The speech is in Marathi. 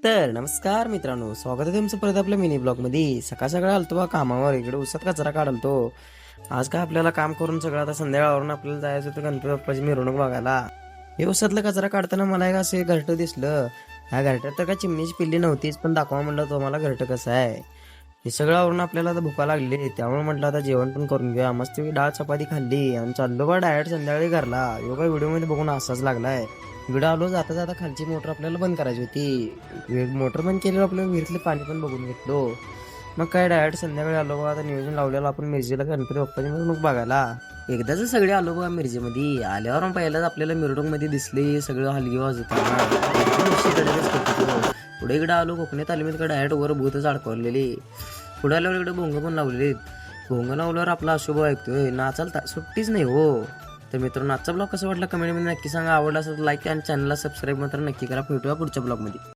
तर नमस्कार मित्रांनो, स्वागत आहे तुमचं परत आपल्या मिनी ब्लॉगमध्ये. सकाळ सकाळ आलतो बा कामावर, इकडे उसात कचरा काढलतो. आज काय आपल्याला काम करून सगळं आता संध्याकाळवरून आपल्याला जायचं होतं गणपती बाप्पाची मिरवणूक बघायला. हे उसातलं कचरा काढताना मला एक असं घरटं दिसलं. ह्या घरट्यात तर काय चिमणीची पिल्ली नव्हतीच, पण दाखवा म्हटलं तुम्हाला घरटं कसं आहे. हे सगळं आवरून आपल्याला आता भुका लागली, त्यामुळे म्हटलं आता जेवण पण करून घेऊया. मस्त डाळ चपाती खाल्ली आणि चाललो बा डायरेक्ट संध्याकाळी घरला. यो काय व्हिडिओमध्ये बघून असाच लागलाय. इकडं आलो, जाता जाता खालची मोटर आपल्याला बंद करायची होती. मोटर बंद केल्यावर आपल्याला विहिरीतले पाणी पण बघून घेतलो. मग काय डायरेक्ट संध्याकाळी आलो बघा. आता नियोजन लावलेलं आपण मिरजेला गणपती बाप्पाची मिरवणूक बघायला. एकदाच सगळे आलो बघा मिरजेमध्ये. आल्यावर पहिलाच आपल्याला मिरवणूकमध्ये दिसले सगळं हलगी वाजवताना. पुढे इकडे आलो कोकणात आले, मी तिकडे डायरेक्ट वर भूतच अडकवलेली. पुढे आल्यावर इकडे भोंग पण लावलेले. भोंग लावल्यावर आपला अशुभ ऐकतोय, नाचाल सुट्टीच नाही हो. तर मित्रांनो, आजचा ब्लॉग कसा वाटला कमेंटमध्ये नक्की सांगा. आवडला असेल तर लाईक आणि चॅनलला सबस्क्राईब मात्र नक्की करा. भेटूया पुढच्या ब्लॉगमध्ये.